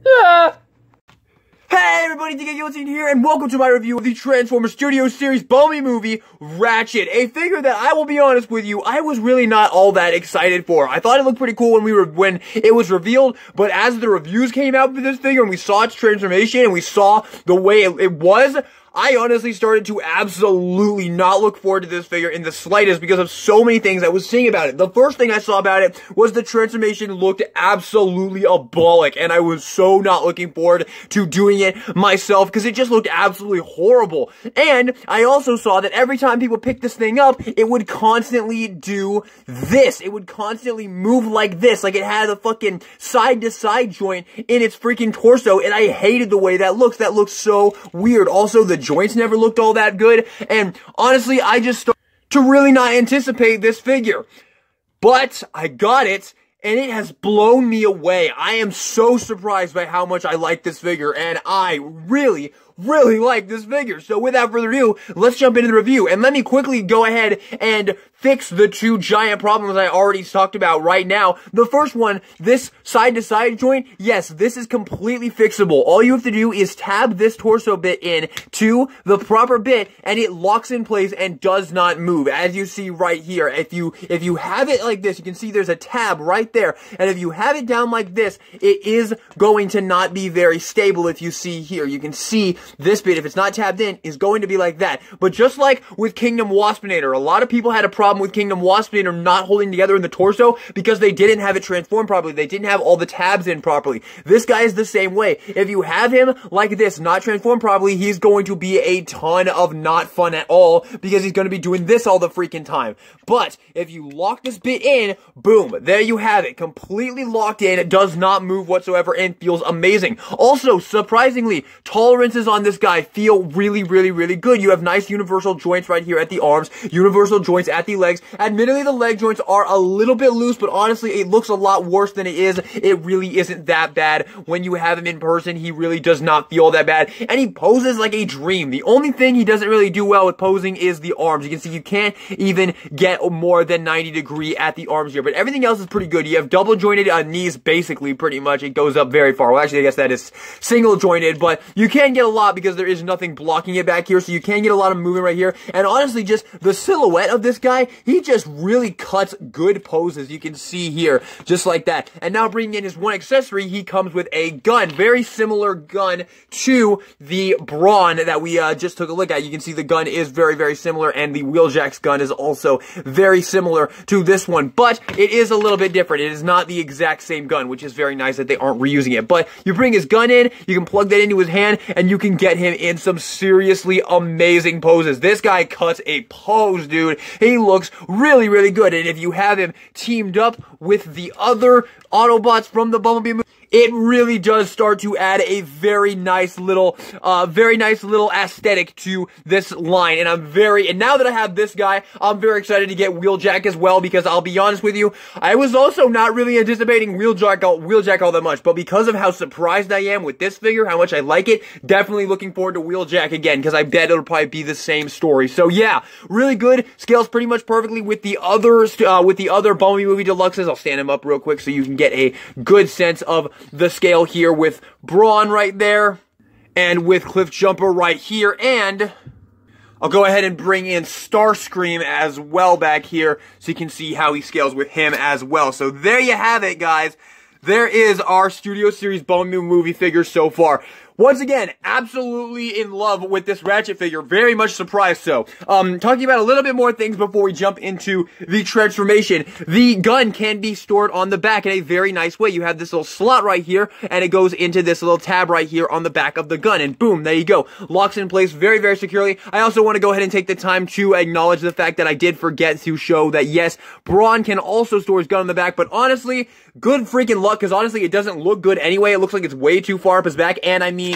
Ah. Hey everybody, DK here, and welcome to my review of the Transformers Studio Series Bumblebee movie, Ratchet. A figure that I will be honest with you, I was really not all that excited for. I thought it looked pretty cool when it was revealed, but as the reviews came out for this figure and we saw its transformation and we saw the way it was, I honestly started to absolutely not look forward to this figure in the slightest because of so many things I was seeing about it. The first thing I saw about it was the transformation looked absolutely abolic, and I was so not looking forward to doing it myself because it just looked absolutely horrible. And I also saw that every time people picked this thing up, it would constantly do this. It would constantly move like this, like it had a fucking side-to-side joint in its freaking torso, and I hated the way that looks. That looks so weird. Also, the joints never looked all that good, and honestly, I just started to really not anticipate this figure. But I got it, and it has blown me away. I am so surprised by how much I like this figure, and I really like this figure. So without further ado, let's jump into the review, and let me quickly go ahead and fix the two giant problems I already talked about right now. The first one, this side-to-side joint, yes, this is completely fixable. All you have to do is tab this torso bit in to the proper bit, and it locks in place and does not move, as you see right here. If you have it like this, you can see there's a tab right there, and if you have it down like this, it is going to not be very stable. If you see here, you can see this bit, if it's not tabbed in, is going to be like that. But just like with Kingdom Waspinator, a lot of people had a problem with Kingdom Waspinator not holding together in the torso because they didn't have it transformed properly. They didn't have all the tabs in properly. This guy is the same way. If you have him like this, not transformed properly, he's going to be a ton of not fun at all because he's going to be doing this all the freaking time. But if you lock this bit in, boom, there you have it. Completely locked in. It does not move whatsoever and feels amazing. Also, surprisingly, tolerances on this guy feel really good. You have nice universal joints right here at the arms, universal joints at the legs. Admittedly, the leg joints are a little bit loose, but honestly, it looks a lot worse than it is. It really isn't that bad. When you have him in person, he really does not feel that bad, and he poses like a dream. The only thing he doesn't really do well with posing is the arms. You can see you can't even get more than 90 degree at the arms here, but everything else is pretty good. You have double jointed knees, basically, pretty much. It goes up very far. Well, actually, I guess that is single jointed, but you can get a lot because there is nothing blocking it back here, so you can get a lot of movement right here. And honestly, just the silhouette of this guy, he just really cuts good poses. You can see here, just like that. And now bringing in his one accessory, he comes with a gun, very similar gun to the Brawn that we just took a look at. You can see the gun is very similar, and the Wheeljack's gun is also very similar to this one, but it is a little bit different. It is not the exact same gun, which is very nice that they aren't reusing it. But you bring his gun in, you can plug that into his hand, and you can get him in some seriously amazing poses. This guy cuts a pose, dude. He looks really good, and if you have him teamed up with the other Autobots from the Bumblebee movie, it really does start to add a very nice little aesthetic to this line, and now that I have this guy, I'm very excited to get Wheeljack as well, because I'll be honest with you, I was also not really anticipating Wheeljack all that much, but because of how surprised I am with this figure, how much I like it, definitely looking forward to Wheeljack again, because I bet it'll probably be the same story. So yeah, really good, scales pretty much perfectly with the other Bumblebee movie deluxes. I'll stand him up real quick so you can get a good sense of the scale here with Brawn right there, and with Cliff Jumper right here, and I'll go ahead and bring in Starscream as well back here so you can see how he scales with him as well. So there you have it, guys. There is our Studio Series Bumblebee movie figure so far. Once again, absolutely in love with this Ratchet figure. Very much surprised so. Talking about a little bit more things before we jump into the transformation. The gun can be stored on the back in a very nice way. You have this little slot right here, and it goes into this little tab right here on the back of the gun, and boom, there you go. Locks in place very securely. I also want to go ahead and take the time to acknowledge the fact that I did forget to show that, yes, Brawn can also store his gun on the back, but honestly, good freaking luck, because honestly, it doesn't look good anyway. It looks like it's way too far up his back, and I mean,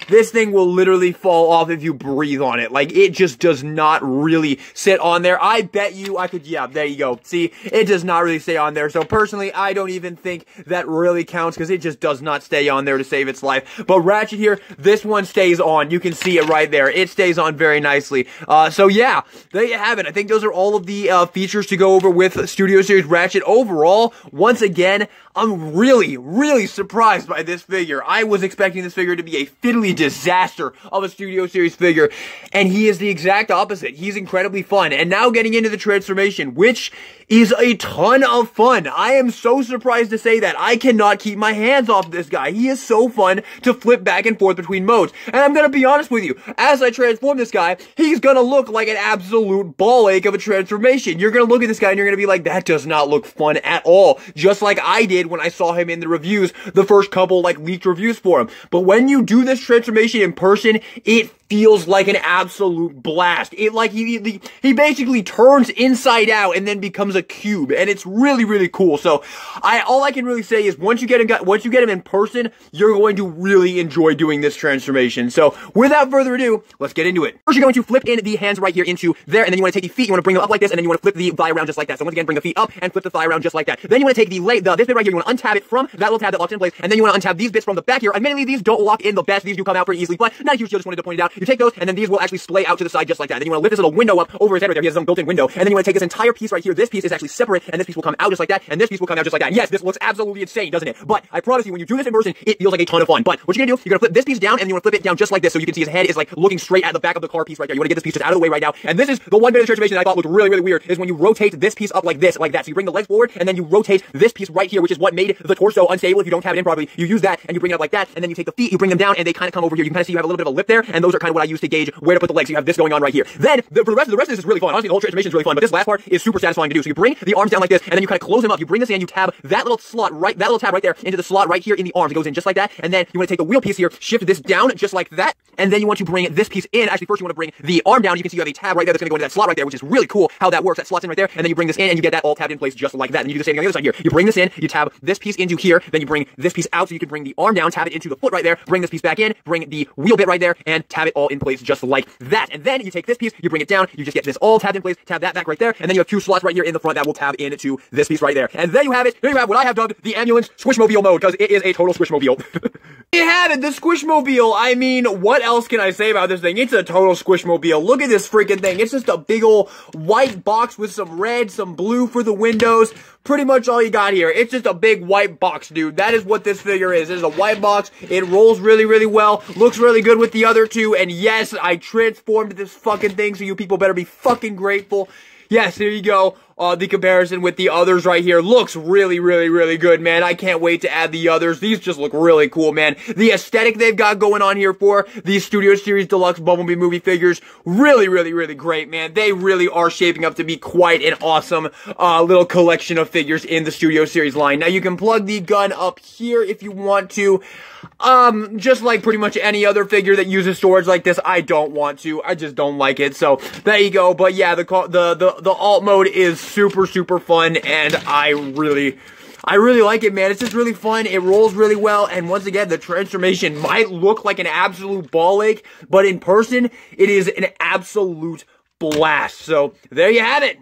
this thing will literally fall off if you breathe on it. Like, it just does not really sit on there. I bet you I could, yeah, there you go. See, it does not really stay on there. So personally, I don't even think that really counts because it just does not stay on there to save its life. But Ratchet here, this one stays on. You can see it right there. It stays on very nicely. So yeah, there you have it. I think those are all of the features to go over with Studio Series Ratchet. Overall, once again, I'm really surprised by this figure. I was expecting this figure to be a fiddly disaster of a Studio Series figure, and he is the exact opposite. He's incredibly fun. And now getting into the transformation, which is a ton of fun. I am so surprised to say that. I cannot keep my hands off this guy. He is so fun to flip back and forth between modes. And I'm gonna be honest with you, as I transform this guy, he's gonna look like an absolute ball ache of a transformation. You're gonna look at this guy and you're gonna be like, that does not look fun at all. Just like I did when I saw him in the reviews, the first couple leaked reviews for him. But when you do this transformation in person, it feels like an absolute blast. It like he basically turns inside out and then becomes a cube, and it's really cool. So all I can really say is once you get him in person, you're going to really enjoy doing this transformation. So without further ado, let's get into it. First, you're going to flip in the hands right here into there, and then you want to take the feet, you want to bring them up like this, and then you want to flip the thigh around just like that. So once again, bring the feet up and flip the thigh around just like that. Then you want to take this bit right here, you want to untab it from that little tab that locks in place, and then you want to untab these bits from the back here. Admittedly, these don't lock in the best. These do come out pretty easily, but not a huge deal, just wanted to point it out. You take those, and then these will actually splay out to the side just like that. Then you want to lift this little window up over his head right there. He has his own built-in window. And then you want to take this entire piece right here. This piece is actually separate, and this piece will come out just like that, and this piece will come out just like that. And yes, this looks absolutely insane, doesn't it? But I promise you, when you do this in person, it feels like a ton of fun. But what you're gonna do, you're gonna flip this piece down, and you want to flip it down just like this, so you can see his head is like looking straight at the back of the car piece right there. You want to get this piece just out of the way right now. And this is the one bit of the transformation that I thought looked really weird, is when you rotate this piece up like this, like that. So you bring the legs forward, and then you rotate this piece right here, which is what made the torso unstable if you don't have it in properly. You use that, and you bring it up like that, and then you take the feet, you bring them down, and they kind of come over here. You can kind of see you have a little bit of a lip there, and those are kind of what I use to gauge where to put the legs. So you have this going on right here. Then, for the rest of this is really fun. Honestly, the whole transformation is really fun, but this last part is super satisfying to do. So you bring the arms down like this, and then you kind of close them up. You bring this in, you tab that little tab right there into the slot right here in the arms. It goes in just like that, and then you want to take the wheel piece here, shift this down just like that, and then you want to bring this piece in. Actually, first you want to bring the arm down. You can see you have a tab right there that's going to go into that slot right there, which is really cool how that works. That slots in right there, and then you bring this in, and you get that all tabbed in place just like that. And you do the same thing on the other side here. You bring this in, you tab this piece into here, then you bring this piece out so you can bring the arm down, tab it into the foot right there, bring this piece back in, bring the wheel bit right there, and tab it all in place just like that. And then you take this piece, you bring it down, you just get this all tabbed in place, tab that back right there, and then you have two slots right here in the front that will tab into this piece right there. And there you have it. There you have what I have dubbed the ambulance squishmobile mode, because it is a total squishmobile. You have it, the squishmobile. I mean, what else can I say about this thing? It's a total squishmobile. Look at this freaking thing. It's just a big old white box with some red, some blue for the windows. Pretty much all you got here. It's just a big white box, dude. That is what this figure is. It is a white box. It rolls really well. Looks really good with the other two. And yes, I transformed this fucking thing, so you people better be fucking grateful. Yes, here you go. The comparison with the others right here looks really good, man. I can't wait to add the others. These just look really cool, man. The aesthetic they've got going on here for these Studio Series Deluxe Bumblebee movie figures, really great, man. They really are shaping up to be quite an awesome little collection of figures in the Studio Series line. Now, you can plug the gun up here if you want to. Just like pretty much any other figure that uses storage like this, I don't want to. I just don't like it. So, there you go. But yeah, the alt mode is super fun, and I really like it, man. It's just really fun. It rolls really well, and once again, the transformation might look like an absolute ball ache, but in person, it is an absolute blast. So, there you have it.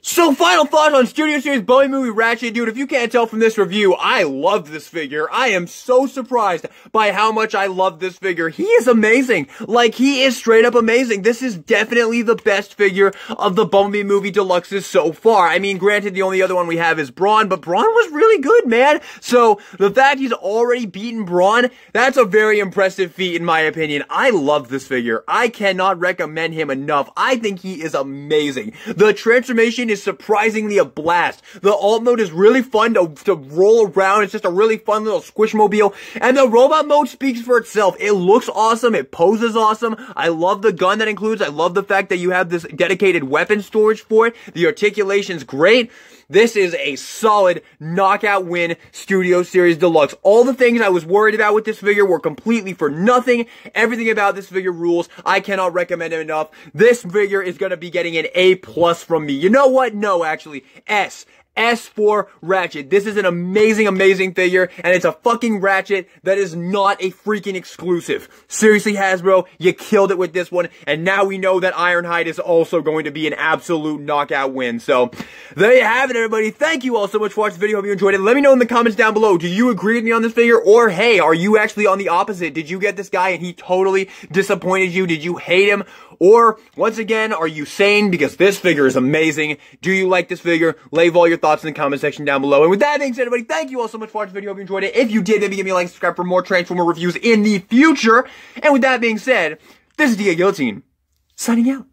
So, final thoughts on Studio Series Bumblebee movie Ratchet. Dude, if you can't tell from this review, I love this figure. I am so surprised by how much I love this figure. He is amazing. Like, he is straight up amazing. This is definitely the best figure of the Bumblebee movie Deluxes so far. I mean, granted, the only other one we have is Brawn, but Brawn was really good, man. So, the fact he's already beaten Brawn, that's a very impressive feat in my opinion. I love this figure. I cannot recommend him enough. I think he is amazing. The transformation is surprisingly a blast. The alt mode is really fun to roll around. It's just a really fun little squishmobile. And the robot mode speaks for itself. It looks awesome. It poses awesome. I love the gun that includes. I love the fact that you have this dedicated weapon storage for it. The articulation's great. This is a solid knockout win Studio Series Deluxe. All the things I was worried about with this figure were completely for nothing. Everything about this figure rules. I cannot recommend it enough. This figure is going to be getting an A+ from me. You know what? No, actually. S for Ratchet. This is an amazing, amazing figure, and it's a fucking Ratchet that is not a freaking exclusive. Seriously, Hasbro, you killed it with this one, and now we know that Ironhide is also going to be an absolute knockout win. So, there you have it, everybody. Thank you all so much for watching the video. Hope you enjoyed it. Let me know in the comments down below. Do you agree with me on this figure? Or, hey, are you actually on the opposite? Did you get this guy and he totally disappointed you? Did you hate him? Or, once again, are you sane? Because this figure is amazing. Do you like this figure? Leave all your thoughts in the comment section down below. And with that being said, everybody, thank you all so much for watching the video. Hope you enjoyed it. If you did, maybe give me a like, subscribe for more Transformer reviews in the future. And with that being said, this is DK Guillotine, signing out.